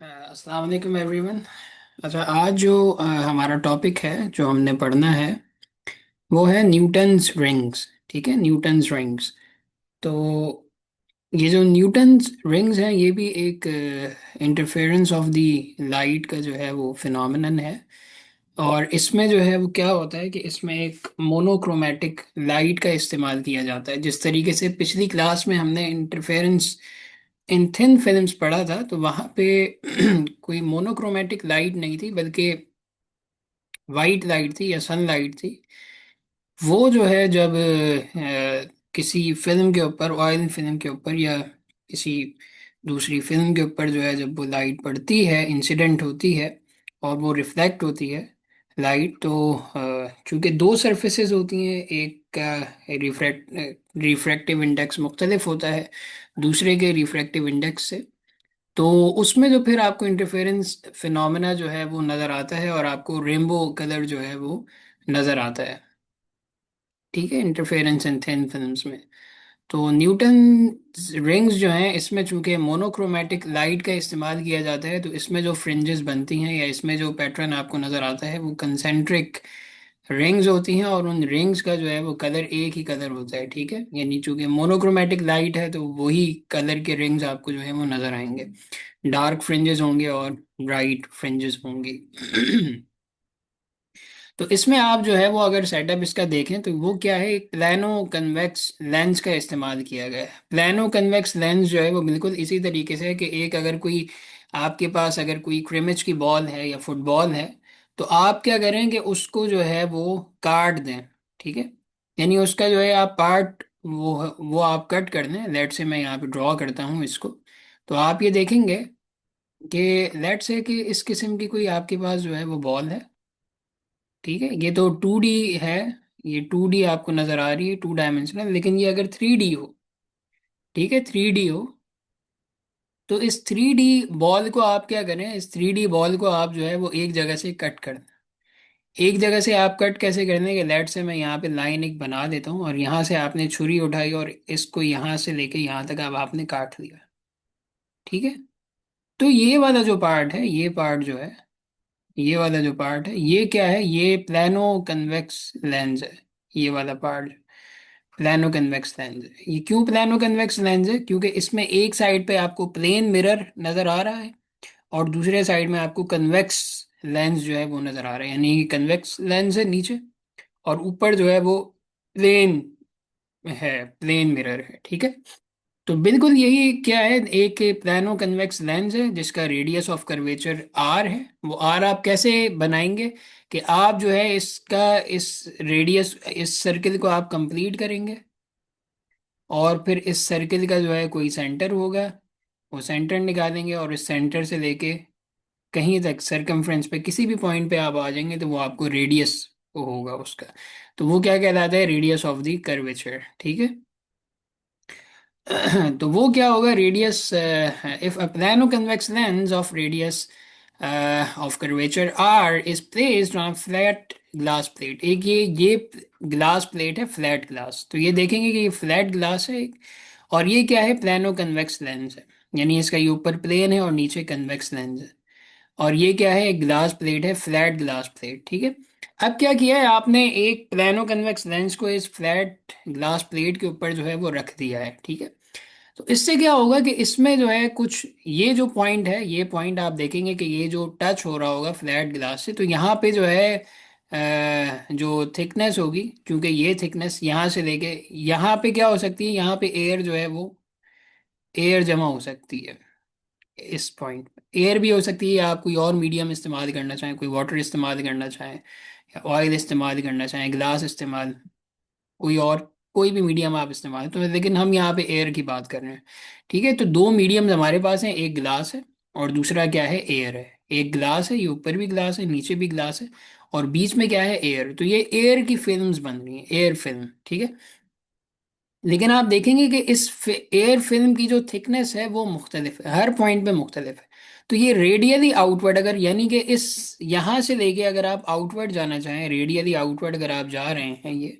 अस्सलाम वालेकुम एवरीवन। अच्छा, आज जो हमारा टॉपिक है जो हमने पढ़ना है वो है न्यूटन्स रिंग्स। ठीक है, न्यूटन्स रिंग्स। तो ये जो न्यूटन्स रिंग्स हैं ये भी एक इंटरफेरेंस ऑफ द लाइट का जो है वो फिनोमेनन है। और इसमें जो है वो क्या होता है कि इसमें एक मोनोक्रोमैटिक लाइट का इस्तेमाल किया जाता है। जिस तरीके से पिछली क्लास में हमने इंटरफेरेंस इन थिन फिल्म्स पढ़ा था, तो वहाँ पे कोई मोनोक्रोमैटिक लाइट नहीं थी, बल्कि वाइट लाइट थी या सनलाइट थी। वो जो है जब किसी फिल्म के ऊपर, ऑयल फिल्म के ऊपर या किसी दूसरी फिल्म के ऊपर जो है, जब वो लाइट पड़ती है, इंसिडेंट होती है और वो रिफ्लेक्ट होती है लाइट, तो चूंकि दो सरफेसेस होती हैं, एक का रिफ्रैक्टिव इंडेक्स मुख्तलिफ होता है दूसरे के रिफ्रैक्टिव इंडेक्स से। तो उसमें जो फिर आपको इंटरफेरेंस फिनोमेना जो है वो नज़र आता है और आपको रेनबो कलर जो है वो नज़र आता है। ठीक है, इंटरफेरेंस इन थिन फिल्म्स में। तो न्यूटन रिंग्स जो हैं, इसमें चूंकि मोनोक्रोमैटिक लाइट का इस्तेमाल किया जाता है, तो इसमें जो फ्रिंजेस बनती हैं या इसमें जो पैटर्न आपको नज़र आता है वो कंसेंट्रिक रिंग्स होती हैं, और उन रिंग्स का जो है वो कलर एक ही कलर होता है। ठीक है, यानी चूंकि मोनोक्रोमैटिक लाइट है तो वही कलर के रिंग्स आपको जो है वो नज़र आएंगे। डार्क फ्रिंजेस होंगे और ब्राइट फ्रिंजेस होंगी। तो इसमें आप जो है वो अगर सेटअप इसका देखें तो वो क्या है, एक प्लानो कन्वेक्स लेंस का इस्तेमाल किया गया है। प्लानो कन्वेक्स लेंस जो है वो बिल्कुल इसी तरीके से है कि एक अगर कोई आपके पास अगर कोई क्रिमिच की बॉल है या फुटबॉल है, तो आप क्या करें कि उसको जो है वो काट दें। ठीक है, यानी उसका जो है आप पार्ट वो आप कट कर दें। लेट से मैं यहाँ पे ड्रॉ करता हूँ इसको। तो आप ये देखेंगे कि लेट से कि इस किस्म की कोई आपके पास जो है वो बॉल है। ठीक है, ये तो 2D है। ये 2D आपको नजर आ रही है, 2 डायमेंशनल। लेकिन ये अगर 3D हो, ठीक है, 3D हो, तो इस 3D बॉल को आप क्या करें, इस 3D बॉल को आप जो है वो एक जगह से कट कर दें। एक जगह से आप कट कैसे कर देंगे, लेट से मैं यहाँ पे लाइन एक बना देता हूँ और यहाँ से आपने छुरी उठाई और इसको यहाँ से लेके यहाँ तक अब आपने काट दिया। ठीक है, तो ये वाला जो पार्ट है, ये पार्ट जो है, ये वाला जो पार्ट है ये क्या है, ये प्लानो कन्वेक्स लेंस है। ये वाला पार्ट प्लानो कन्वेक्स लेंस है। ये क्यों प्लानो कन्वेक्स लेंस है, क्योंकि इसमें एक साइड पे आपको प्लेन मिरर नजर आ रहा है और दूसरे साइड में आपको कन्वेक्स लेंस जो है वो नजर आ रहा है। यानी कन्वेक्स लेंस है नीचे और ऊपर जो है वो प्लेन है, प्लेन मिरर है। ठीक है, तो बिल्कुल यही क्या है, एक प्लानो कन्वेक्स लेंस है जिसका रेडियस ऑफ कर्वेचर आर है। वो आर आप कैसे बनाएंगे कि आप जो है इसका इस रेडियस, इस सर्किल को आप कंप्लीट करेंगे और फिर इस सर्किल का जो है कोई सेंटर होगा, वो सेंटर निकालेंगे और इस सेंटर से लेके कहीं तक सरकमफ्रेंस पे किसी भी पॉइंट पे आप आ जाएंगे तो वो आपको रेडियस होगा उसका। तो वो क्या कहलाता है, रेडियस ऑफ द कर्वेचर। ठीक है, तो वो क्या होगा, radius, if a plano convex lens of radius of curvature R is placed on flat glass plate. एक ये ग्लास प्लेट है, फ्लैट ग्लास। तो ये देखेंगे कि ये फ्लैट ग्लास है एक, और ये क्या है, प्लानो कन्वेक्स लेंस है। यानी इसका ये ऊपर प्लेन है और नीचे कन्वेक्स लेंस है। और ये क्या है, एक ग्लास प्लेट है, फ्लैट ग्लास प्लेट। ठीक है, अब क्या किया है आपने, एक प्लानो कन्वेक्स लेंस को इस फ्लैट ग्लास प्लेट के ऊपर जो है वो रख दिया है। ठीक है, तो इससे क्या होगा कि इसमें जो है कुछ ये जो पॉइंट है, ये पॉइंट आप देखेंगे कि ये जो टच हो रहा होगा फ्लैट ग्लास से, तो यहाँ पे जो है जो थिकनेस होगी, क्योंकि ये थिकनेस यहाँ से लेके यहाँ पे क्या हो सकती है, यहाँ पे एयर जो है वो एयर जमा हो सकती है। इस पॉइंट पे एयर भी हो सकती है, या आप कोई और मीडियम इस्तेमाल करना चाहें, कोई वाटर इस्तेमाल करना चाहें या ऑयल इस्तेमाल करना चाहें, ग्लास इस्तेमाल, कोई और कोई भी मीडियम आप इस्तेमाल, तो लेकिन हम यहाँ पे एयर की बात कर रहे हैं। ठीक है, तो दो मीडियम्स हमारे पास हैं, एक ग्लास है और दूसरा क्या है, एयर है। एक ग्लास है, ये ऊपर भी ग्लास है नीचे भी ग्लास है, और बीच में क्या है, एयर। तो ये एयर की फिल्म्स बन रही हैं, एयर फिल्म। ठीक है, लेकिन आप देखेंगे कि इस एयर फिल्म की जो थिकनेस है वो मुख्तलिफ है, हर पॉइंट पे मुख्तलिफ है। तो ये रेडियली आउटवर्ड, अगर यानी कि इस यहाँ से लेके अगर आप आउटवर्ड जाना चाहें, रेडियली आउटवर्ड अगर आप जा रहे हैं ये,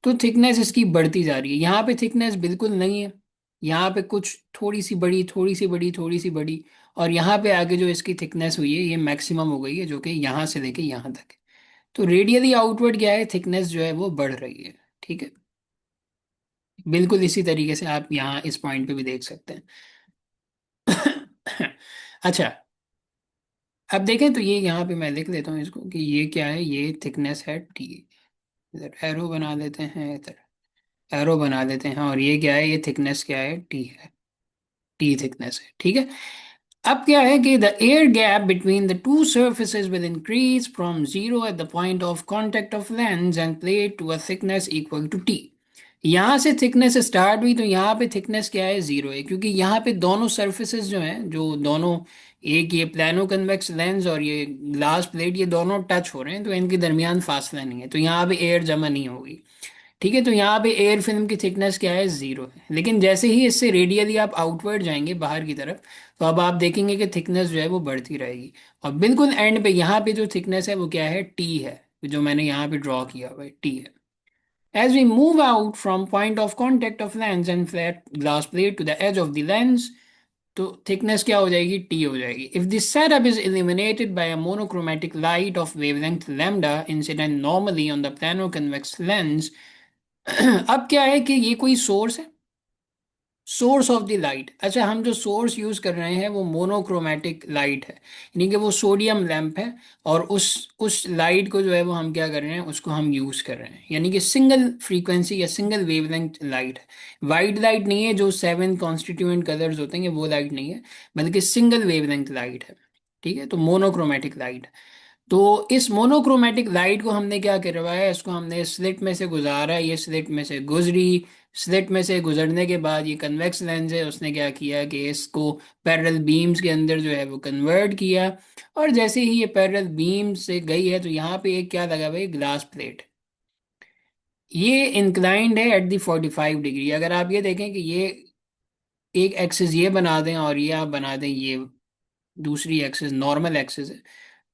तो थिकनेस इसकी बढ़ती जा रही है। यहाँ पे थिकनेस बिल्कुल नहीं है, यहाँ पे कुछ थोड़ी सी बड़ी, थोड़ी सी बड़ी, थोड़ी सी बड़ी, और यहाँ पे आगे जो इसकी थिकनेस हुई है ये मैक्सिमम हो गई है, जो कि यहाँ से लेके यहाँ तक है। तो रेडियली आउटवर्ड क्या है, थिकनेस जो है वो बढ़ रही है। ठीक है, बिल्कुल इसी तरीके से आप यहाँ इस पॉइंट पे भी देख सकते हैं। अच्छा, अब देखें तो ये यहाँ पे मैं लिख लेता हूँ इसको कि ये क्या है, ये थिकनेस है टी। इधर एरो बना देते हैं, इधर एरो बना देते हैं, और ये क्या है, ये थिकनेस क्या है, टी है। टी थिकनेस है, ठीक है। अब क्या है कि the air gap between the two surfaces will increase from zero at the point of contact of lens and plate to a thickness equal to t। यहाँ से थिकनेस स्टार्ट हुई तो यहाँ पे थिकनेस क्या है, जीरो है, क्योंकि यहाँ पे दोनों सर्फेसेस जो हैं, जो दोनों, एक ये प्लानो कन्वेक्स लेंस और ये ग्लास प्लेट, ये दोनों टच हो रहे हैं, तो इनके दरमियान फासला नहीं है, तो यहाँ पे एयर जमा नहीं होगी। ठीक है, तो यहाँ पे एयर फिल्म की थिकनेस क्या है, जीरो है। लेकिन जैसे ही इससे रेडियली आप आउटवर्ड जाएंगे बाहर की तरफ, तो अब आप देखेंगे कि थिकनेस जो है वो बढ़ती रहेगी, और बिल्कुल एंड पे यहाँ पे जो थिकनेस है वो क्या है, टी है, जो मैंने यहाँ पे ड्रॉ किया हुआ है, टी है। As we move out from point of contact of lens and flat glass plate to the edge of the lens, तो थिकनेस क्या हो जाएगी, टी हो जाएगी। If this setup is illuminated by a monochromatic light of wavelength lambda incident normally on the plano convex lens। अब क्या है कि ये कोई सोर्स है, सोर्स ऑफ द लाइट। अच्छा, हम जो सोर्स यूज कर रहे हैं वो मोनोक्रोमेटिक लाइट है, यानी कि वो सोडियम लैंप है, और उस लाइट को जो है वो हम क्या कर रहे हैं, उसको हम यूज कर रहे हैं, यानी कि सिंगल फ्रीक्वेंसी या सिंगल वेवलेंथ लाइट है। वाइट लाइट नहीं है, जो सेवन कॉन्स्टिट्यूएंट कलर्स होते हैं वो लाइट नहीं है, बल्कि सिंगल वेवलेंथ लाइट है। ठीक है, तो मोनोक्रोमेटिक लाइट। तो इस मोनोक्रोमेटिक लाइट को हमने क्या करवाया, इसको हमने स्लिट में से गुजारा, ये स्लिट में से गुजरी। स्लिट में से गुजरने के बाद ये कन्वेक्स लेंस है, उसने क्या किया कि इसको पैरेलल बीम्स के अंदर जो है वो कन्वर्ट किया। और जैसे ही ये पैरेलल बीम से गई है तो यहाँ पे एक क्या लगा हुआ है, ग्लास प्लेट। ये इंक्लाइंड है एट दी 45 डिग्री। अगर आप ये देखें कि ये एक एक्सिस ये बना दें और ये आप बना दें, ये दूसरी एक्सिस नॉर्मल एक्सिस है,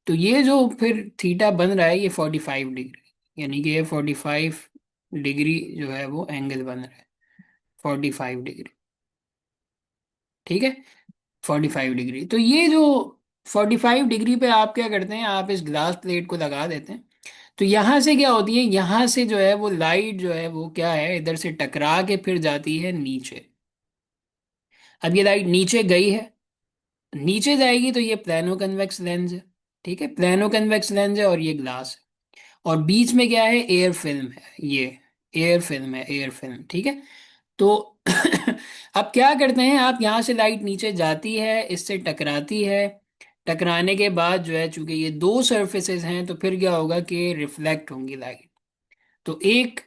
तो ये जो फिर थीटा बन रहा है ये 45 डिग्री, यानी कि ये 45 डिग्री जो है वो एंगल बन रहा है, 45 डिग्री। ठीक है, 45 डिग्री। तो ये जो 45 डिग्री पे आप क्या करते हैं, आप इस ग्लास प्लेट को लगा देते हैं। तो यहाँ से क्या होती है, यहाँ से जो है वो लाइट जो है वो क्या है, इधर से टकरा के फिर जाती है नीचे। अब ये लाइट नीचे गई है, नीचे जाएगी तो ये प्लानो कन्वेक्स लेंस है। ठीक है, प्लानो कन्वेक्स लेंस है और ये ग्लास है, और बीच में क्या है, एयर फिल्म है, ये एयर फिल्म है, एयर फिल्म। ठीक है, तो अब क्या करते हैं, आप यहाँ से लाइट नीचे जाती है, इससे टकराती है, टकराने के बाद जो है, चूंकि ये दो सरफेसेस हैं, तो फिर क्या होगा कि रिफ्लेक्ट होंगी लाइट। तो एक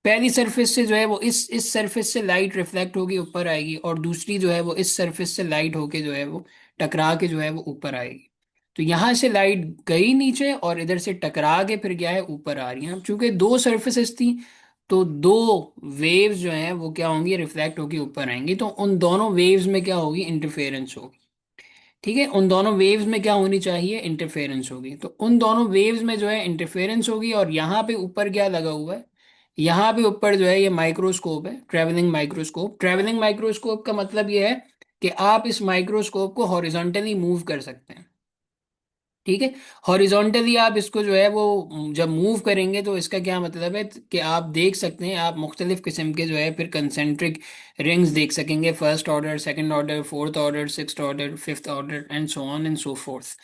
पहली सरफेस से जो है वो इस सरफेस से लाइट रिफ्लेक्ट होगी, ऊपर आएगी, और दूसरी जो है वो इस सरफेस से लाइट होके जो है वो टकरा के जो है वो ऊपर आएगी। तो यहाँ से लाइट गई नीचे और इधर से टकरा के फिर क्या है, ऊपर आ रही है। अब चूंकि दो सरफेसेस थी, तो दो वेव्स जो हैं वो क्या होंगी, रिफ्लेक्ट होके ऊपर आएंगी, तो उन दोनों वेव्स में क्या होगी, इंटरफेरेंस होगी। ठीक है, उन दोनों वेव्स में क्या होनी चाहिए, इंटरफेरेंस होगी। तो उन दोनों वेव्स में जो है इंटरफेरेंस होगी, और यहाँ पे ऊपर क्या लगा हुआ है, यहाँ पे ऊपर जो है ये माइक्रोस्कोप है, ट्रेवलिंग माइक्रोस्कोप। ट्रेवलिंग माइक्रोस्कोप का मतलब ये है कि आप इस माइक्रोस्कोप को हॉरिजॉन्टली मूव कर सकते हैं। ठीक है, हॉरिजॉन्टली आप इसको जो है वो जब मूव करेंगे तो इसका क्या मतलब है कि आप देख सकते हैं, आप मुख्तलिफ किस्म के जो है फिर कंसेंट्रिक रिंग्स देख सकेंगे, first order, second order, fourth order, sixth order, fifth order, and so on and so fourth.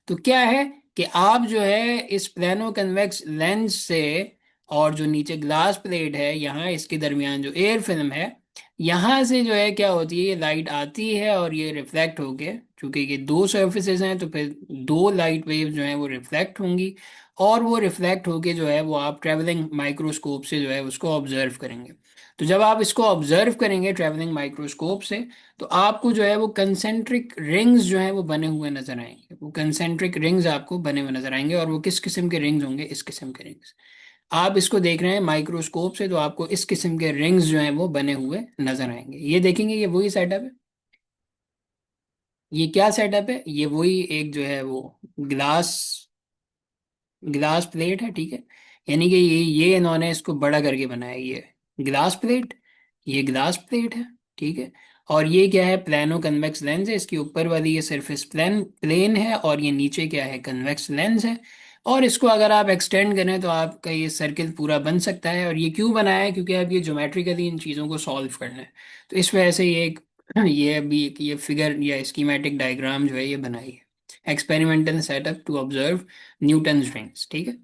तो क्या है कि आप जो है इस प्लानो कन्वेक्स लेंस से, और जो नीचे ग्लास प्लेट है यहाँ इसके दरमियान जो एयर फिल्म है, यहाँ से जो है क्या होती है, ये लाइट आती है और ये रिफ्लेक्ट होके, क्योंकि ये दो सर्फेसेस हैं तो फिर दो लाइट वेव जो हैं वो रिफ्लेक्ट होंगी, और वो रिफ्लेक्ट होके जो है वो आप ट्रैवलिंग माइक्रोस्कोप से जो है उसको ऑब्जर्व करेंगे। तो जब आप इसको ऑब्जर्व करेंगे ट्रैवलिंग माइक्रोस्कोप से, तो आपको जो है वो कंसेंट्रिक रिंग्स जो हैं वो बने हुए नजर आएंगे, वो कंसेंट्रिक रिंग्स आपको बने हुए नजर आएंगे, और वो किस किस्म के रिंग्स होंगे, इस किस्म के रिंग्स। आप इसको देख रहे हैं माइक्रोस्कोप से, तो आपको इस किस्म के रिंग्स जो हैं वो बने हुए नजर आएंगे। ये देखेंगे, ये वही सेटअप है। ये क्या सेटअप है, ये वही एक जो है वो ग्लास ग्लास प्लेट है। ठीक है, यानी कि ये इन्होंने इसको बड़ा करके बनाया, ये ग्लास प्लेट, ये ग्लास प्लेट है। ठीक है। और ये क्या है, प्लानो कन्वेक्स लेंस है, इसके ऊपर वाली ये सरफेस प्लेन है, और ये नीचे क्या है, कन्वेक्स लेंस है। और इसको अगर आप एक्सटेंड करें तो आपका ये सर्किल पूरा बन सकता है। और ये क्यों बनाया है, क्योंकि आप ये ज्योमेट्रिकली इन चीज़ों को सॉल्व करना है। तो इस वजह से ये एक ये अभी एक ये फिगर या स्कीमेटिक डायग्राम जो है ये बनाई है, experimental setup to observe Newton's rings. ठीक है।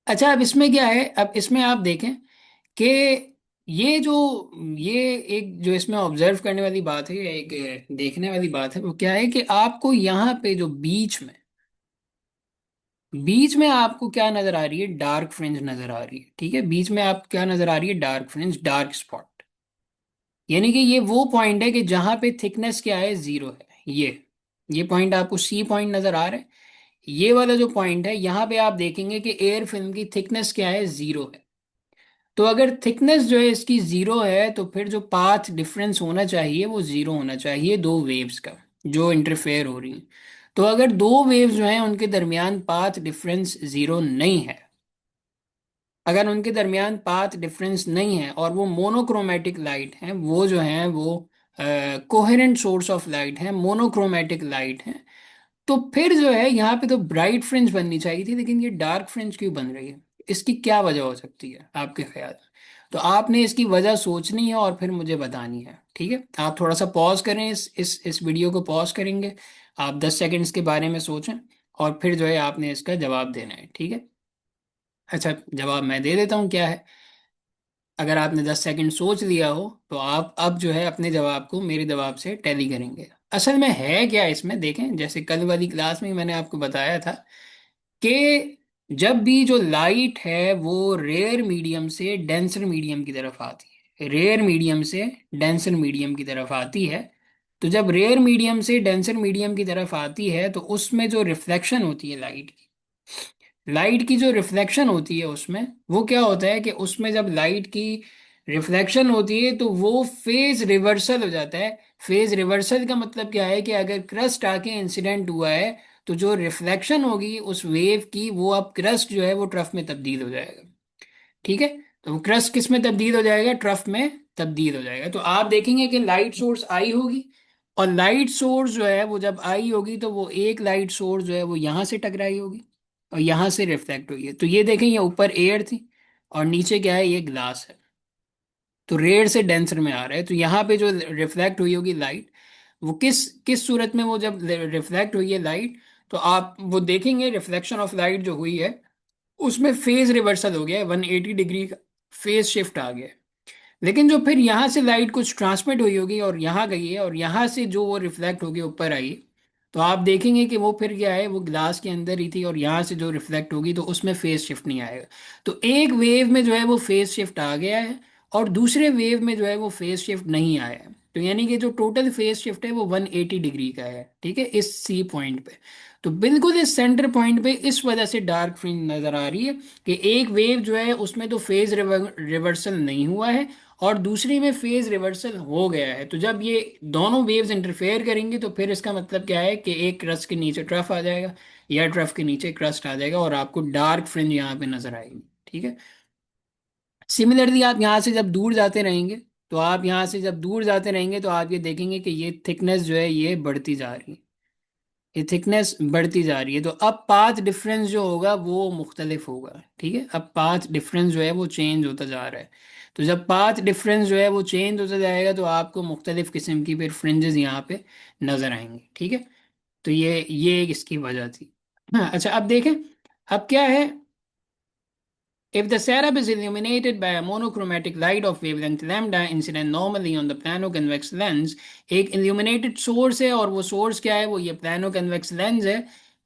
अच्छा, अब इसमें क्या है, अब इसमें आप देखें कि ये जो ये एक जो इसमें ऑब्जर्व करने वाली बात है, या एक देखने वाली बात है, वो क्या है कि आपको यहाँ पे जो बीच में आपको क्या नजर आ रही है, डार्क फ्रिंज नजर आ रही है। ठीक है, बीच में आप क्या नजर आ रही है, डार्क फ्रिंज, डार्क स्पॉट। यानी कि ये वो पॉइंट है कि जहां पे थिकनेस क्या है, जीरो है। ये पॉइंट आपको सी पॉइंट नजर आ रहा है। ये वाला जो पॉइंट है, यहाँ पे आप देखेंगे कि एयर फिल्म की थिकनेस क्या है, जीरो है। तो अगर थिकनेस जो है इसकी जीरो है, तो फिर जो पाथ डिफरेंस होना चाहिए वो जीरो होना चाहिए दो वेव्स का, जो इंटरफेयर हो रही हैं। तो अगर दो वेव्स जो हैं उनके दरमियान पाथ डिफरेंस जीरो नहीं है, अगर उनके दरमियान पाथ डिफरेंस नहीं है, और वो मोनोक्रोमेटिक लाइट हैं, वो जो हैं वो कोहेरेंट सोर्स ऑफ लाइट है, मोनोक्रोमेटिक लाइट है, तो फिर जो है यहाँ पे तो ब्राइट फ्रिंज बननी चाहिए थी, लेकिन ये डार्क फ्रिंज क्यों बन रही है? इसकी क्या वजह हो सकती है आपके ख्याल में? तो आपने इसकी वजह सोचनी है और फिर मुझे बतानी है। ठीक है, आप थोड़ा सा पॉज करें, इस वीडियो को पॉज करेंगे, आप 10 सेकंड्स के बारे में सोचें, और फिर जो है आपने इसका जवाब देना है। ठीक है। अच्छा, जवाब मैं दे देता हूँ क्या है। अगर आपने 10 सेकंड सोच लिया हो, तो आप अब जो है अपने जवाब को मेरे जवाब से टैली करेंगे। असल में है क्या इसमें, देखें, जैसे कल वाली क्लास में मैंने आपको बताया था कि जब भी जो लाइट है वो रेयर मीडियम से डेंसर मीडियम की तरफ आती है, रेयर मीडियम से डेंसर मीडियम की तरफ आती है, तो जब रेयर मीडियम से डेंसर मीडियम की तरफ आती है, तो उसमें जो रिफ्लेक्शन होती है लाइट की जो रिफ्लेक्शन होती है उसमें, वो क्या होता है कि उसमें जब लाइट की रिफ्लेक्शन होती है तो वो फेज रिवर्सल हो जाता है। फेज रिवर्सल का मतलब क्या है कि अगर क्रस्ट आके इंसिडेंट हुआ है, तो जो रिफ्लेक्शन होगी उस वेव की, वो अब क्रस्ट जो है वो ट्रफ में तब्दील हो जाएगा। ठीक है। तो वो क्रस्ट किस में तब्दील हो जाएगा, ट्रफ में तब्दील हो जाएगा। तो आप देखेंगे कि लाइट सोर्स आई होगी, और लाइट सोर्स जो है वो जब आई होगी, तो वो एक लाइट सोर्स जो है वो यहाँ से टकराई होगी, और यहाँ से रिफ्लेक्ट हुई है। तो ये देखें, ये ऊपर एयर थी, और नीचे क्या है, ये ग्लास है। तो रेयर से डेंसर में आ रहा है, तो यहाँ पे जो रिफ्लेक्ट हुई होगी लाइट, वो किस किस सूरत में, वो जब रिफ्लेक्ट हुई है लाइट, तो आप वो देखेंगे रिफ्लेक्शन ऑफ लाइट जो हुई है, उसमें फेज रिवर्सल हो गया है, 180 डिग्री का फेज शिफ्ट आ गया है। लेकिन जो फिर यहाँ से लाइट कुछ ट्रांसमिट हुई होगी और यहाँ गई है, और यहाँ से जो वो रिफ्लेक्ट होगी ऊपर आई है, तो आप देखेंगे कि वो फिर क्या है, वो ग्लास के अंदर ही थी, और यहाँ से जो रिफ्लेक्ट होगी तो उसमें फेज शिफ्ट नहीं आएगा। तो एक वेव में जो है वो फेज शिफ्ट आ गया है, और दूसरे वेव में जो है वो फेज शिफ्ट नहीं आया है। तो यानी कि जो टोटल फेज शिफ्ट है वो 180 डिग्री का है। ठीक है, इस सी पॉइंट पे। तो बिल्कुल इस सेंटर पॉइंट पे इस वजह से डार्क फ्रिंज नजर आ रही है कि एक वेव जो है उसमें तो फेज रिवर्सल नहीं हुआ है, और दूसरी में फेज रिवर्सल हो गया है। तो जब ये दोनों वेव्स इंटरफेयर करेंगी, तो फिर इसका मतलब क्या है कि एक क्रस्ट के नीचे ट्रफ आ जाएगा, या ट्रफ के नीचे क्रस्ट आ जाएगा, और आपको डार्क फ्रिंज यहाँ पे नजर आएगी। ठीक है। सिमिलरली आप यहाँ से जब दूर जाते रहेंगे, तो आप यहाँ से जब दूर जाते रहेंगे, तो आप ये देखेंगे कि ये थिकनेस जो है ये बढ़ती जा रही है, ये थिकनेस बढ़ती जा रही है। तो अब पाथ डिफरेंस जो होगा वो मुख्तलिफ होगा। ठीक है, अब पाथ डिफरेंस जो है वो चेंज होता जा रहा है। तो जब पाथ डिफरेंस जो है वो चेंज होता जाएगा, तो आपको मुख्तलिफ किस्म की फिर फ्रिंजेस यहाँ पे नजर आएंगी। ठीक है। तो ये एक इसकी वजह थी। हाँ, अच्छा, अब देखें, अब क्या है, if the setup is illuminated by a monochromatic light of wavelength lambda incident normally on the plano-convex lens, एक illuminated source है, और वो source क्या है, वो ये plano-convex lens है।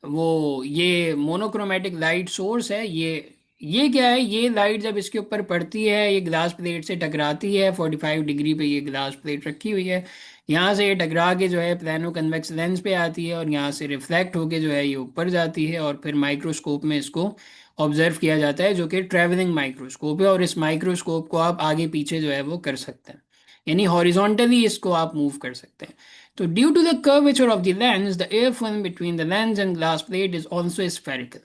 वो ये monochromatic light source है। ये क्या है, ये लाइट जब इसके ऊपर पड़ती है, ये ग्लास प्लेट से टकराती है, 45 डिग्री पे ये ग्लास प्लेट रखी हुई है, यहाँ से ये टकरा के जो है प्लानो कन्वेक्स लेंस पे आती है, और यहाँ से रिफ्लेक्ट होके जो है ये ऊपर जाती है, और फिर माइक्रोस्कोप में इसको ऑब्जर्व किया जाता है, जो कि ट्रैवलिंग माइक्रोस्कोप है। और इस माइक्रोस्कोप को आप आगे पीछे जो है वो कर सकते हैं, यानी हॉरिजॉन्टली इसको आप मूव कर सकते हैं। तो due to the curvature of the lens, the air film between the lens and glass plate is also spherical.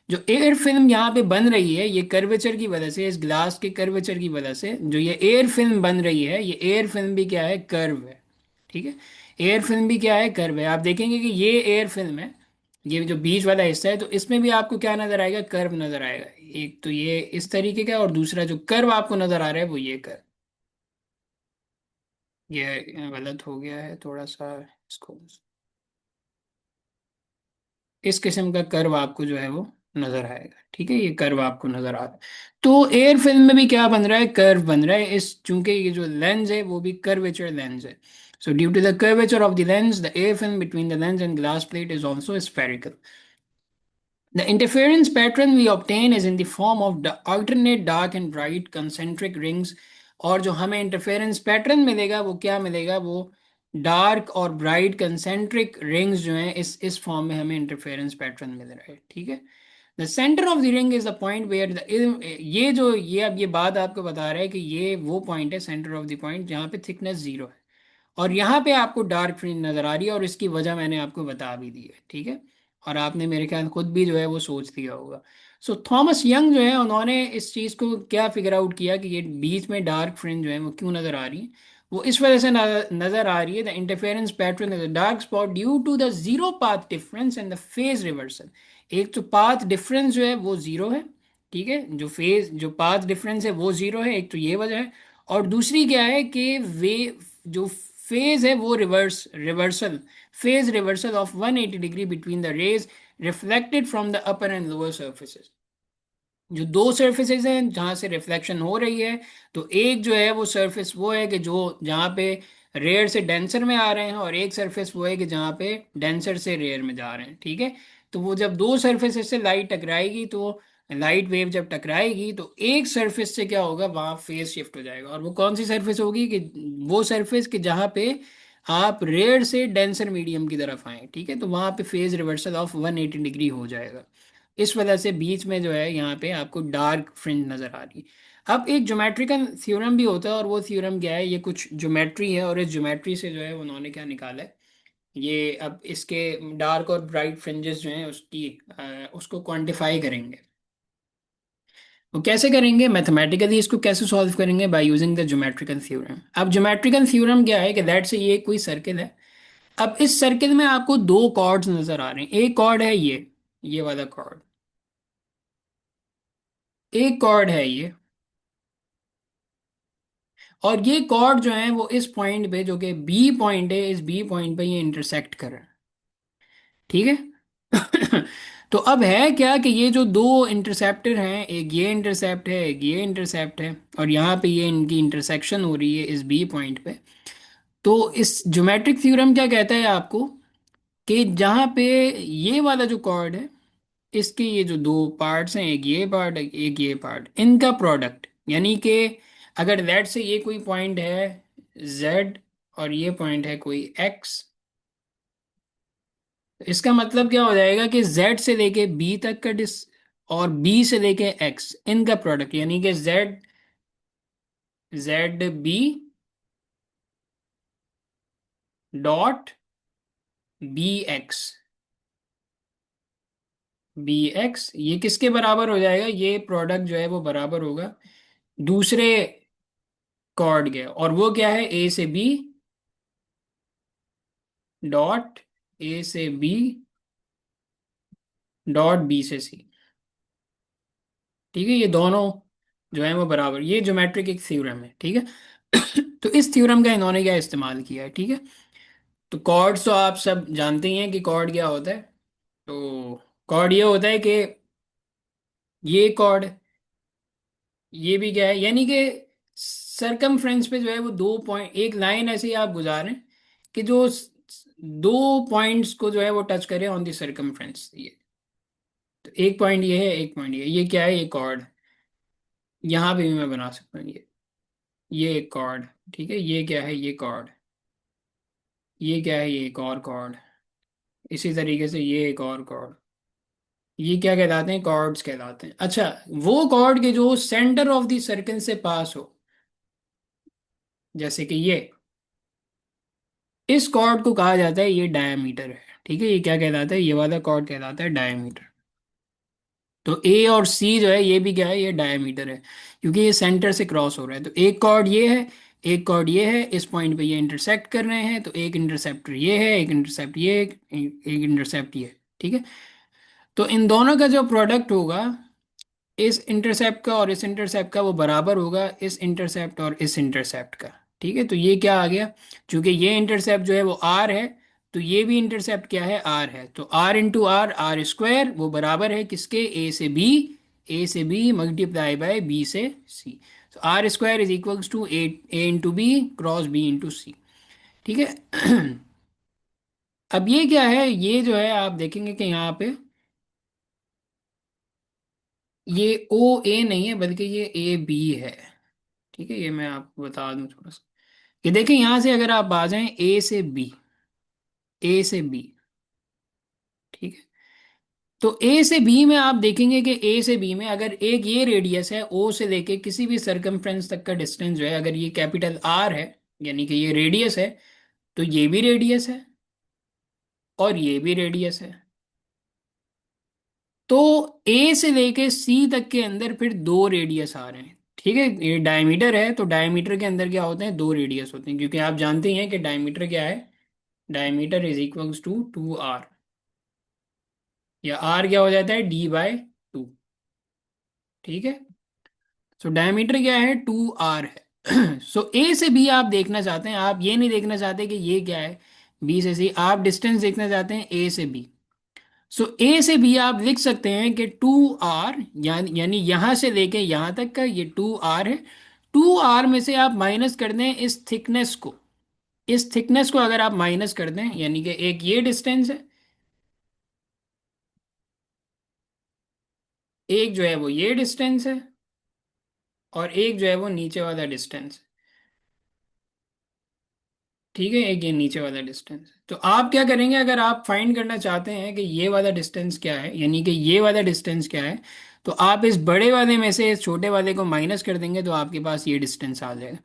जो एयर फिल्म यहाँ पे बन रही है ये कर्वेचर की वजह से, इस ग्लास के कर्वेचर की वजह से जो ये एयर फिल्म बन रही है, ये एयर फिल्म भी क्या है, कर्व है। ठीक है, एयर फिल्म भी क्या है, कर्व है। आप देखेंगे कि ये एयर फिल्म है, ये जो बीच वाला हिस्सा है, तो इसमें भी आपको क्या नजर आएगा, कर्व नजर आएगा। एक तो ये इस तरीके का, और दूसरा जो कर्व आपको नजर आ रहा है वो ये कर्व। ये गलत हो गया है थोड़ा सा, इसको, इस किस्म का कर्व आपको जो है वो नजर आएगा। ठीक है, ये कर्व आपको नजर आ रहा है। तो एयर फिल्म में भी क्या बन रहा है, कर्व बन रहा है। इस चूंकि ये जो लेंस है वो भी कर्वेचर लेंस है, so due to the curvature of the lens, the air film between the lens and glass plate is also spherical. The interference pattern we obtain is in the form of the alternate dark and bright concentric rings। और जो हमें interference pattern मिलेगा वो क्या मिलेगा, वो dark और bright concentric rings जो हैं, इस फॉर्म में हमें इंटरफेरेंस पैटर्न मिल रहा है। ठीक है, the centre of the ring is the point where the, ये जो ये अब ये बात आपको बता रहा है कि ये वो पॉइंट है, सेंटर ऑफ द पॉइंट जहाँ पे थिकनेस जीरो है, और यहाँ पे आपको डार्क फ्रिंज नजर आ रही है, और इसकी वजह मैंने आपको बता भी दी है। ठीक है, और आपने मेरे ख्याल खुद भी जो है वो सोच लिया होगा। सो थॉमस यंग जो है उन्होंने इस चीज़ को क्या फिगर आउट किया कि ये बीच में डार्क फ्रिंज जो है वो क्यों नजर आ रही है। वो इस वजह से नजर आ रही है, the interference pattern is dark spot due to the zero path difference and the phase reversal. एक तो पाथ डिफरेंस जो है वो जीरो है, ठीक है, जो पाथ डिफरेंस है वो जीरो है, एक तो ये वजह है। और दूसरी क्या है कि वे जो फेज है वो reversal phase reversal of 180 degree between the rays reflected from the upper and lower surfaces. जो दो सरफेसेज हैं जहाँ से रिफ्लेक्शन हो रही है, तो एक जो है वो सरफेस वो है कि जो जहाँ पे रेयर से डेंसर में आ रहे हैं, और एक सरफेस वो है कि जहाँ पे डेंसर से रेयर में जा रहे हैं। ठीक है, तो वो जब दो सरफेसेस से लाइट टकराएगी, तो लाइट वेव जब टकराएगी तो एक सरफेस से क्या होगा, वहाँ फेज शिफ्ट हो जाएगा। और वो कौन सी सरफेस होगी, कि वो सरफेस कि जहाँ पे आप रेयर से डेंसर मीडियम की तरफ आए। ठीक है, तो वहाँ पे फेज रिवर्सल ऑफ 180 डिग्री हो जाएगा। इस वजह से बीच में जो है यहाँ पे आपको डार्क फ्रिंज नजर आ रही है। अब एक ज्योमेट्रिकल थ्योरम भी होता है, और वो थ्योरम क्या है, ये कुछ ज्योमेट्री है, और इस ज्योमेट्री से जो है उन्होंने क्या निकाला है, ये अब इसके डार्क और ब्राइट फ्रिंजेस जो हैं उसको क्वांटिफाई करेंगे। वो कैसे करेंगे, मैथमेटिकली इसको कैसे सॉल्व करेंगे, by using the geometrical theorem. अब ज्योमेट्रिकल थ्योरम क्या है कि लेट से ये कोई सर्किल है। अब इस सर्किल में आपको दो कॉर्ड्स नजर आ रहे हैं, एक कॉर्ड है ये वाला कॉर्ड, एक कॉर्ड है ये, और ये कॉर्ड जो है वो इस पॉइंट पे जो कि बी पॉइंट है, इस बी पॉइंट पे ये इंटरसेक्ट कर रहा है। ठीक है। तो अब है क्या कि ये जो दो इंटरसेप्टर हैं, एक ये इंटरसेप्ट है, एक ये इंटरसेप्ट है, और यहाँ पे ये इनकी इंटरसेक्शन हो रही है इस बी पॉइंट पे। तो इस ज्योमेट्रिक थ्योरम क्या कहता है आपको, कि जहाँ पे ये वाला जो कॉर्ड है, इसके ये जो दो पार्ट्स हैं, एक ये पार्ट एक ये पार्ट, इनका प्रोडक्ट, यानी कि अगर लेट से ये कोई पॉइंट है z, और ये पॉइंट है कोई x, तो इसका मतलब क्या हो जाएगा कि z से लेके b तक का डिस, और b से लेके x, इनका प्रोडक्ट, यानी कि z b dot bx, bx ये किसके बराबर हो जाएगा, ये प्रोडक्ट जो है वो बराबर होगा दूसरे कॉर्ड के, और वो क्या है, a से b डॉट ए से बी डॉट बी से सी। ठीक है, ये दोनों जो है वो बराबर, ये ज्योमेट्रिक एक थ्योरम है। ठीक है। तो इस थ्योरम का इन्होंने क्या इस्तेमाल किया है। ठीक है, तो कॉर्ड्स तो आप सब जानते ही हैं कि कॉर्ड क्या होता है। तो कॉर्ड ये होता है कि ये कॉर्ड, ये भी क्या है, यानी कि सरकमफ्रेंस पे जो है वो दो पॉइंट, एक लाइन ऐसे ही आप गुजारें कि जो दो पॉइंट्स को जो है वो टच करे ऑन दी सरकमफ्रेंस। ये तो एक पॉइंट ये है, एक पॉइंट ये क्या है, ये कॉर्ड। यहाँ पे भी मैं बना सकता हूँ ये एक कॉर्ड। ठीक है, ये क्या है, ये कॉर्ड, ये क्या है, ये एक और कॉर्ड, इसी तरीके से ये एक और कॉर्ड। ये क्या कहलाते हैं, कॉर्ड्स कहलाते हैं। अच्छा, वो कॉर्ड के जो सेंटर ऑफ द सर्कल से पास हो, जैसे कि ये, इस कॉर्ड को कहा जाता है, ये डायमीटर है। ठीक है, ये क्या कहलाता है, ये वाला कॉर्ड कहलाता है डायमीटर। तो ए और सी जो है ये भी क्या है, ये डायमीटर है, क्योंकि ये सेंटर से क्रॉस हो रहा है। तो एक कॉर्ड ये है, एक कॉर्ड ये है, इस पॉइंट पे ये इंटरसेक्ट कर रहे हैं, तो एक इंटरसेप्टर ये है, एक इंटरसेप्ट ये, एक इंटरसेप्ट ये। ठीक है। तो इन दोनों का जो प्रोडक्ट होगा, इस इंटरसेप्ट का और इस इंटरसेप्ट का, वो बराबर होगा इस इंटरसेप्ट और इस इंटरसेप्ट का। ठीक है। तो ये क्या आ गया, क्योंकि ये इंटरसेप्ट जो है वो आर है, तो ये भी इंटरसेप्ट क्या है, आर है। तो R into R, R square, वो बराबर है किसके, ए से बी, ए से बी मल्टीप्लाई बाय बी से सी। तो R square is equals to A into B cross B into C. ठीक है। अब ये क्या है, ये जो है आप देखेंगे कि यहाँ पे ये ओ ए नहीं है, बल्कि ये ए बी है। ठीक है, ये मैं आपको बता दूं थोड़ा सा, कि देखिए यहां से अगर आप आ जाएं ए से बी, ए से बी, ठीक है, तो ए से बी में आप देखेंगे कि ए से बी में अगर एक ये रेडियस है, ओ से लेके किसी भी सरकमफ्रेंस तक का डिस्टेंस जो है, अगर ये कैपिटल आर है, यानी कि ये रेडियस है, तो ये भी रेडियस है और ये भी रेडियस है। तो ए से लेके सी तक के अंदर फिर दो रेडियस आ रहे हैं। ठीक है, ये डायमीटर है, तो डायमीटर के अंदर क्या होते हैं, दो रेडियस होते हैं, क्योंकि आप जानते ही हैं कि डायमीटर क्या है, diameter is equals to 2r, या r क्या हो जाता है, d/2। ठीक है। सो डायमीटर क्या है, 2r है। सो ए से बी आप देखना चाहते हैं, आप ये नहीं देखना चाहते कि ये क्या है, बी से सी, आप डिस्टेंस देखना चाहते हैं ए से बी। सो ए से बी आप लिख सकते हैं कि 2r, यानी यहां से लेके यहां तक का ये 2r है। 2r में से आप माइनस कर दें इस थिकनेस को, इस थिकनेस को अगर आप माइनस कर दें, यानी कि एक ये डिस्टेंस है, एक जो है वो ये डिस्टेंस है, और एक जो है वो नीचे वाला डिस्टेंस। ठीक है, एक ये नीचे वाला डिस्टेंस। तो आप क्या करेंगे, अगर आप फाइंड करना चाहते हैं कि ये वाला डिस्टेंस क्या है, यानी कि ये वाला डिस्टेंस क्या है, तो आप इस बड़े वाले में से इस छोटे वाले को माइनस कर देंगे, तो आपके पास ये डिस्टेंस आ जाएगा।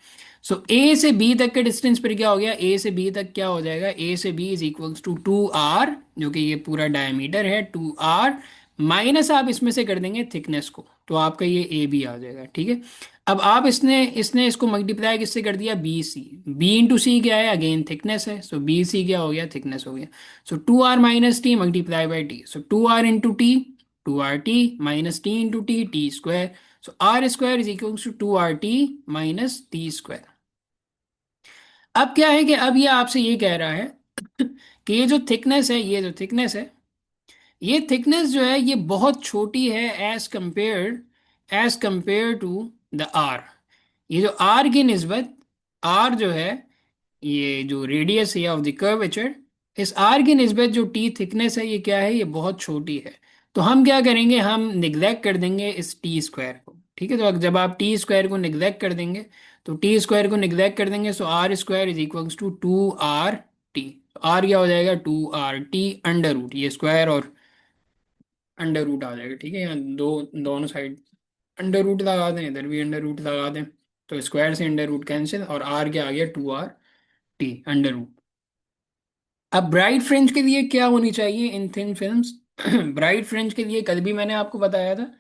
सो ए से बी तक के डिस्टेंस पर क्या हो गया, ए से बी तक क्या हो जाएगा, ए से B is equals to 2r, जो कि ये पूरा डायमीटर है, 2r माइनस आप इसमें से कर देंगे थिकनेस को, तो आपका ये ए बी आ जाएगा। ठीक है। अब आप इसने इसने इसको मल्टीप्लाई किससे कर दिया, बी सी, बी इंटू सी क्या है, अगेन थिकनेस है, सो बी सी क्या हो गया, थिकनेस हो गया। So 2r minus T multiply by T, so 2r into T, 2r T minus T into T, T square. So R square is equal to 2r t minus T square. अब क्या है कि अब ये आपसे ये कह रहा है कि ये जो थिकनेस है, ये जो थिकनेस है, ये थिकनेस जो है ये बहुत छोटी है as compare to the R. ये जो आर की निस्बत, आर जो है, ये जो रेडियस है ऑफ द कर्वेचर, इस आर की निस्बत जो टी थिकनेस है, ये क्या है, ये बहुत छोटी है। तो हम क्या करेंगे, हम निग्लेक्ट कर देंगे इस टी स्क्वायर को। ठीक है, तो जब आप टी स्क्वायर को निग्लेक्ट कर देंगे, तो टी स्क्वायर को निग्लेक्ट कर देंगे, so R square is equals to 2r t। R क्या हो जाएगा, 2r t अंडर रूट, ये स्क्वायर और अंडर रूट आ जाएगा। ठीक है, यहाँ दोनों साइड अंडर रूट लगा दें, इधर भी अंडर रूट लगा दें, तो स्क्वायर से अंडर रूट कैंसिल, और आर क्या आ गया, 2r t अंडर रूट। अब ब्राइट फ्रिंज के लिए क्या होनी चाहिए इन थिन फिल्म्स। ब्राइट फ्रिंज के लिए कल भी मैंने आपको बताया था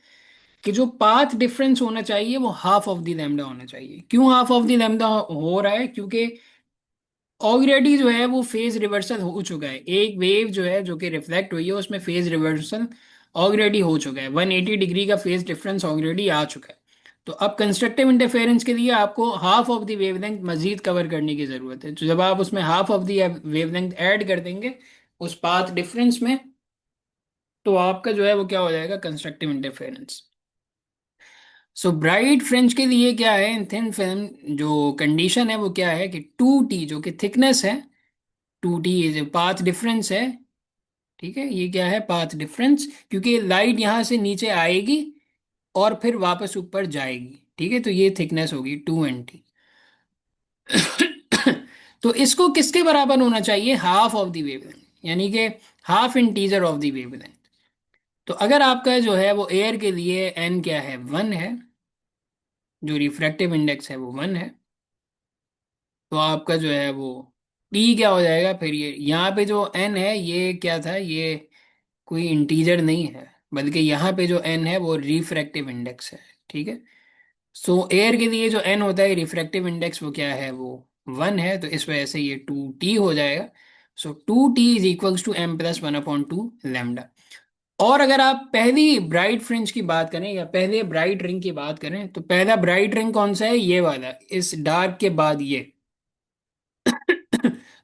कि जो पाथ डिफरेंस होना चाहिए वो हाफ ऑफ द लैम्डा होना चाहिए। क्यों हाफ ऑफ द लैम्डा हो रहा है, क्योंकि ऑलरेडी जो है वो फेज रिवर्सल हो चुका है, एक वेव जो है जो कि रिफ्लेक्ट हुई है उसमें फेज रिवर्सल ऑलरेडी हो चुका है, 180 डिग्री का फेज डिफरेंस ऑलरेडी आ चुका है। तो अब कंस्ट्रक्टिव इंटरफेरेंस के लिए आपको हाफ ऑफ द वेवलेंथ मजीद कवर करने की ज़रूरत है। तो जब आप उसमें half of the wavelength add कर देंगे उस पाथ डिफरेंस में, तो आपका जो है वो क्या हो जाएगा, constructive interference. So bright fringe के लिए क्या है, इन थिन फिल्म जो कंडीशन है वो क्या है कि 2t जो कि थिकनेस है, 2t ये जो पाथ डिफरेंस है, ठीक है, ये क्या है, पाथ डिफरेंस, क्योंकि लाइट यहाँ से नीचे आएगी और फिर वापस ऊपर जाएगी। ठीक है, तो ये थिकनेस होगी 2nt। तो इसको किसके बराबर होना चाहिए, हाफ ऑफ द वेवलेंथ, यानी कि half integer of the wavelength. तो अगर आपका जो है वो एयर के लिए एन क्या है, 1 है, जो रिफ्रैक्टिव इंडेक्स है वो 1 है, तो आपका जो है वो टी क्या हो जाएगा, फिर ये यहाँ पे जो एन है ये क्या था, ये कोई इंटीजर नहीं है, बल्कि यहाँ पे जो एन है वो रिफ्रैक्टिव इंडेक्स है। ठीक है। सो एयर के लिए जो एन होता है रिफ्रैक्टिव इंडेक्स वो क्या है, वो 1 है, तो इस वजह से ये 2t हो जाएगा। So 2t is equals to M plus 1/2 lambda. और अगर आप पहली ब्राइट फ्रिंज की बात करें या पहले ब्राइट रिंग की बात करें, तो पहला ब्राइट रिंग कौन सा है, ये वाला, इस डार्क के बाद ये।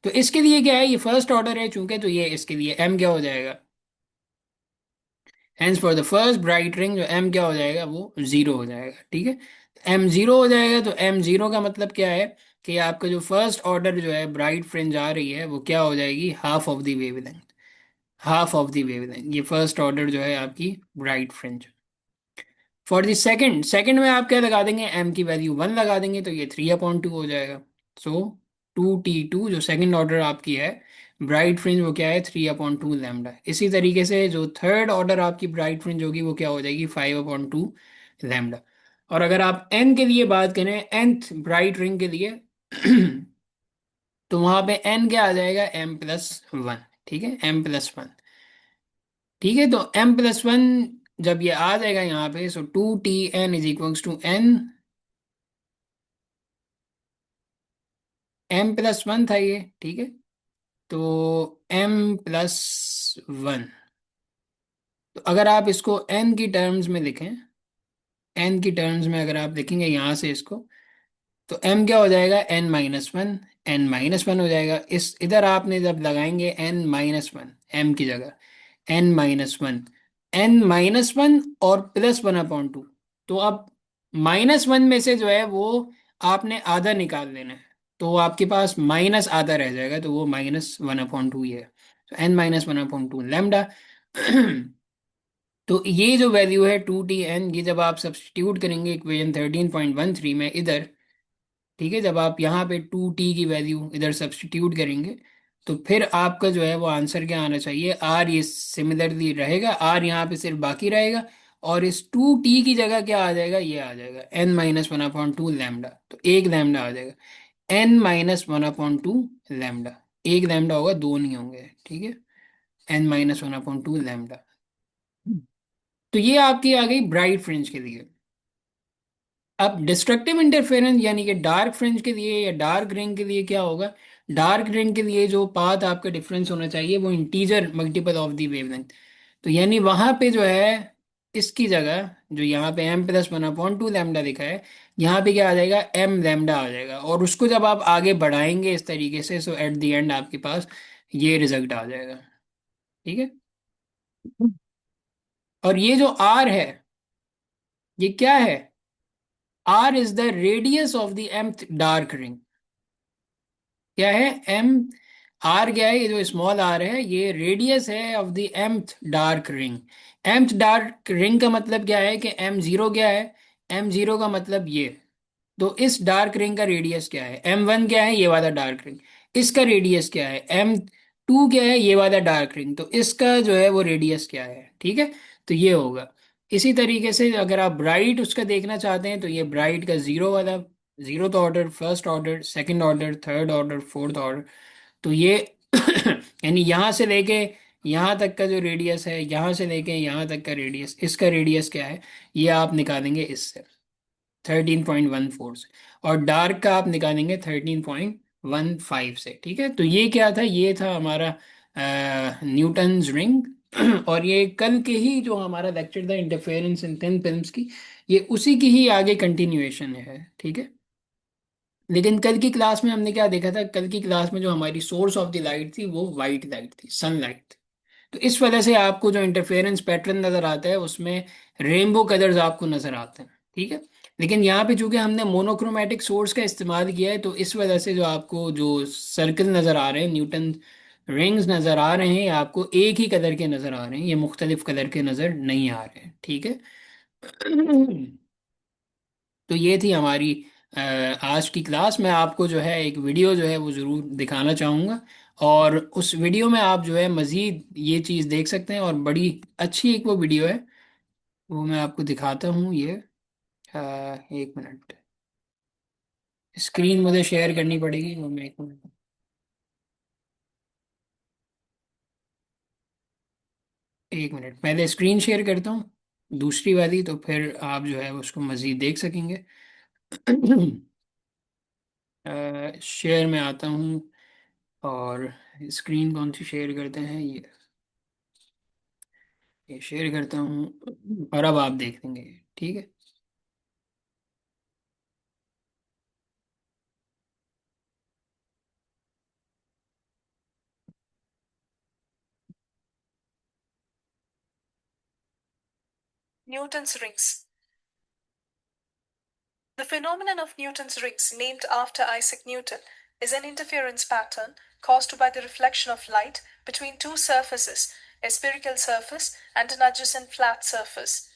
तो इसके लिए क्या है, ये फर्स्ट ऑर्डर है चूंकि, तो ये इसके लिए एम क्या हो जाएगा, hence for the first bright ring जो एम क्या हो जाएगा, वो जीरो हो जाएगा। ठीक है। एम जीरो हो जाएगा, तो एम जीरो का मतलब क्या है कि आपका जो फर्स्ट ऑर्डर जो है ब्राइट फ्रिंज आ रही है वो क्या हो जाएगी, half of the wavelength. Half of the wavelength, ये फर्स्ट ऑर्डर जो है आपकी bright fringe. For the second, second में आप क्या लगा देंगे, एम की वैल्यू 1 लगा देंगे, तो ये 3/2 हो जाएगा। सो 2t2 जो सेकंड ऑर्डर आपकी है ब्राइट फ्रिंज, वो क्या है, 3/2 लैम्डा। इसी तरीके से जो थर्ड ऑर्डर आपकी ब्राइट फ्रिंज होगी वो क्या हो जाएगी, 5/2 लैम्डा। और अगर आप एन के लिए बात करें, nth ब्राइट रिंग के लिए, तो वहां पे एन क्या आ जाएगा, m+1। ठीक है, m+1। ठीक है, तो m+1 जब ये आ जाएगा यहाँ पे, so 2tn is equals to N, m+1 था ये। ठीक है, तो m+1, तो अगर आप इसको n की टर्म्स में लिखें, n की टर्म्स में अगर आप लिखेंगे यहाँ से इसको, तो m क्या हो जाएगा, n-1, n-1 हो जाएगा। इस इधर आपने जब लगाएंगे n-1 m की जगह, n-1, n-1 और +1/2, तो अब -1 में से जो है वो आपने आधा निकाल लेना है, तो आपके पास माइनस आधा रह जाएगा, तो वो -1/2 ही है। तो n-1/2 लैम्डा। तो ये जो वैल्यू है 2tn, ये जब आप सब्सटीट्यूट करेंगे इक्वेशन 13.13 में इधर, ठीक है, जब आप यहाँ पे 2t की वैल्यू इधर सब्सटीट्यूट करेंगे, तो फिर आपका जो है वो आंसर क्या आना चाहिए, r ये सिमिलरली रहेगा, r यहाँ पे सिर्फ बाकी रहेगा, और इस 2t की जगह क्या आ जाएगा, ये आ जाएगा n-1/2 लैम्डा, तो एक लैम्डा आ जाएगा। n-1/2 लैम्डा, एक लैम्डा होगा, दो नहीं होंगे। ठीक है, n-1/2 लैम्डा। तो ये आपकी आ गई ब्राइट फ्रिंज के लिए। अब डिस्ट्रक्टिव इंटरफेरेंस यानी कि डार्क फ्रिंज के लिए या डार्क रिंग के लिए क्या होगा, डार्क रिंग के लिए जो पाथ आपका डिफरेंस होना चाहिए वो integer multiple of the wavelength. तो यानी वहां पे जो है, इसकी जगह जो यहाँ पे m+1/2 लैम्डा लिखा है, यहाँ पे क्या आ जाएगा, m लैम्डा आ जाएगा, और उसको जब आप आगे बढ़ाएंगे इस तरीके से, सो एट द एंड आपके पास ये रिजल्ट आ जाएगा। ठीक है। और ये जो r है, ये क्या है, r is the radius of the mth dark ring. क्या है, एम, आर क्या है, ये जो स्मॉल आर है ये रेडियस है of the mth dark ring. Mth dark ring का मतलब क्या है कि एम जीरो क्या है, एम जीरो का मतलब ये, तो इस डार्क रिंग का रेडियस क्या है, m1 क्या है, ये वाला डार्क रिंग, इसका रेडियस क्या है, m2 क्या है, ये वाला डार्क रिंग, तो इसका जो है वो रेडियस क्या है। ठीक है, तो ये होगा। इसी तरीके से अगर आप ब्राइट उसका देखना चाहते हैं, तो ये ब्राइट का जीरो वाला, जीरो तो order, first order, second order, third order, fourth order, तो ये यानी यहाँ से लेके यहाँ तक का जो रेडियस है, यहाँ से लेके यहाँ तक का रेडियस, इसका रेडियस क्या है, ये आप निकालेंगे इससे 13.14 से, और डार्क का आप निकालेंगे 13.15 से। ठीक है, तो ये क्या था, ये था हमारा न्यूटन्स रिंग। और ये कल के ही जो हमारा लेक्चर था इंटरफेरेंस इन थिन फिल्म्स की, ये उसी की ही आगे कंटिन्यूएशन है। ठीक है, लेकिन कल की क्लास में हमने क्या देखा था, कल की क्लास में जो हमारी सोर्स ऑफ द लाइट थी वो वाइट लाइट थी, सनलाइट। तो इस वजह से आपको जो इंटरफेरेंस पैटर्न नजर आता है उसमें रेनबो कलर्स आपको नजर आते हैं। ठीक है, लेकिन यहाँ पे चूंकि हमने मोनोक्रोमेटिक सोर्स का इस्तेमाल किया है, तो इस वजह से जो आपको जो सर्कल नजर आ रहे हैं, न्यूटन रिंग्स नजर आ रहे हैं, आपको एक ही कलर के नजर आ रहे हैं, ये मुख्तलिफ कलर के नजर नहीं आ रहे हैं। ठीक है। तो ये थी हमारी आज की क्लास में। आपको जो है एक वीडियो जो है वो ज़रूर दिखाना चाहूँगा, और उस वीडियो में आप जो है मज़ीद ये चीज़ देख सकते हैं, और बड़ी अच्छी एक वो वीडियो है, वो मैं आपको दिखाता हूँ। ये एक मिनट, स्क्रीन मुझे शेयर करनी पड़ेगी, वो मैं एक मिनट। एक मिनट, पहले स्क्रीन शेयर करता हूँ दूसरी वाली, तो फिर आप जो है उसको मज़ीद देख सकेंगे। शेयर में आता हूँ, और स्क्रीन कौन सी शेयर करते हैं, ये शेयर करता हूँ, और अब आप देख लेंगे। ठीक है। Newton's rings. The phenomenon of Newton's rings, named after Isaac Newton, is an interference pattern caused by the reflection of light between two surfaces, a spherical surface and an adjacent flat surface.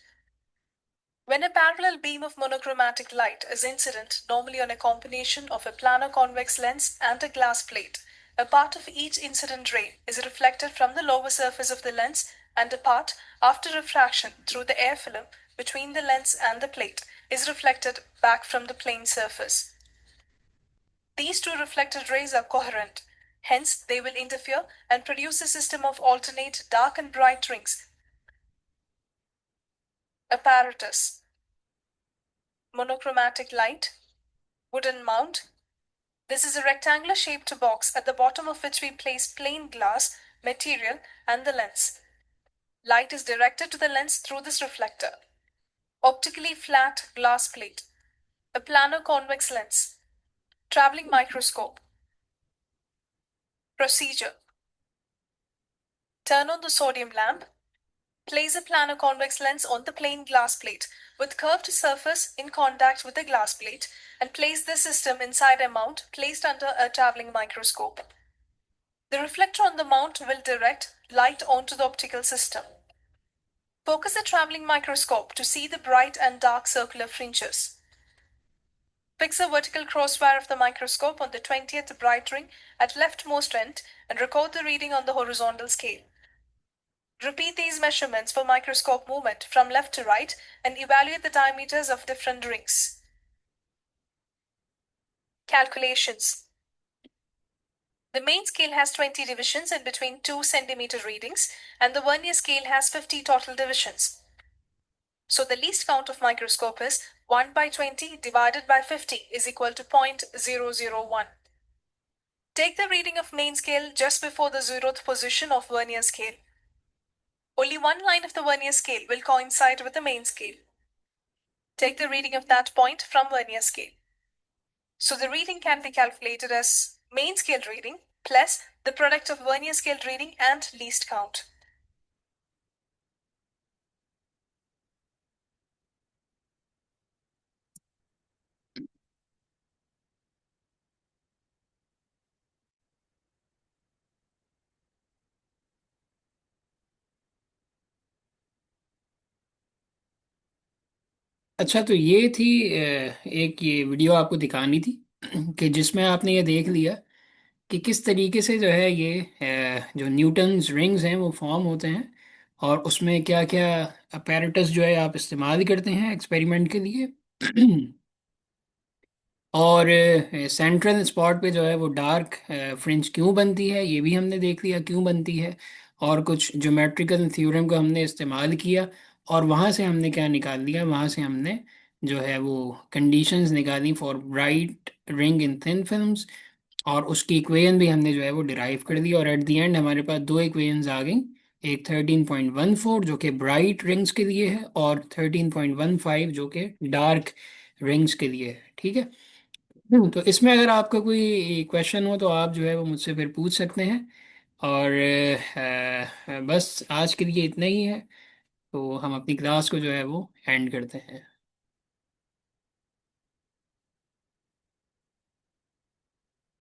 When a parallel beam of monochromatic light is incident, normally on a combination of a planar convex lens and a glass plate, a part of each incident ray is reflected from the lower surface of the lens, and a part, after refraction through the air film between the lens and the plate, is reflected back from the plane surface. These two reflected rays are coherent. Hence, they will interfere and produce a system of alternate dark and bright rings. Apparatus. Monochromatic light. Wooden mount. This is a rectangular shaped box at the bottom of which we place plain glass material and the lens. Light is directed to the lens through this reflector. Optically flat glass plate. A planar convex lens. Traveling microscope. Procedure. Turn on the sodium lamp. Place a planar convex lens on the plain glass plate with curved surface in contact with the glass plate, and place the system inside a mount placed under a traveling microscope. The reflector on the mount will direct light onto the optical system. Focus the traveling microscope to see the bright and dark circular fringes. Fix a vertical crosswire of the microscope on the 20th bright ring at leftmost end and record the reading on the horizontal scale. Repeat these measurements for microscope movement from left to right and evaluate the diameters of different rings. Calculations. The main scale has 20 divisions in between 2 centimeter readings, and the vernier scale has 50 total divisions. So the least count of microscope is 1 by 20 divided by 50 is equal to 0.001. Take the reading of main scale just before the 0th position of vernier scale. Only one line of the vernier scale will coincide with the main scale. Take the reading of that point from vernier scale. So the reading can be calculated as main scale reading plus the product of vernier scale reading and least count. अच्छा, तो ये थी एक ये video आपको दिखानी थी कि जिसमें आपने ये देख लिया कि किस तरीके से जो है ये जो न्यूटन्स रिंग्स हैं वो फॉर्म होते हैं, और उसमें क्या क्या अपैरेटस जो है आप इस्तेमाल करते हैं एक्सपेरिमेंट के लिए। और सेंट्रल स्पॉट पे जो है वो डार्क फ्रिंज क्यों बनती है, ये भी हमने देख लिया क्यों बनती है। और कुछ ज्योमेट्रिकल थ्योरम को हमने इस्तेमाल किया, और वहाँ से हमने क्या निकाल लिया, वहाँ से हमने जो है वो कंडीशंस निकाली for bright ring in thin films. और उसकी इक्वेशन भी हमने जो है वो डिराइव कर दी, और एट द एंड हमारे पास दो इक्वेशंस आ गई। एक 13.14 जो कि ब्राइट रिंग्स के लिए है, और 13.15 जो कि डार्क रिंग्स के लिए है। ठीक है। तो इसमें अगर आपका कोई क्वेश्चन हो तो आप जो है वो मुझसे फिर पूछ सकते हैं। और बस आज के लिए इतना ही है। तो हम अपनी क्लास को जो है वो एंड करते हैं।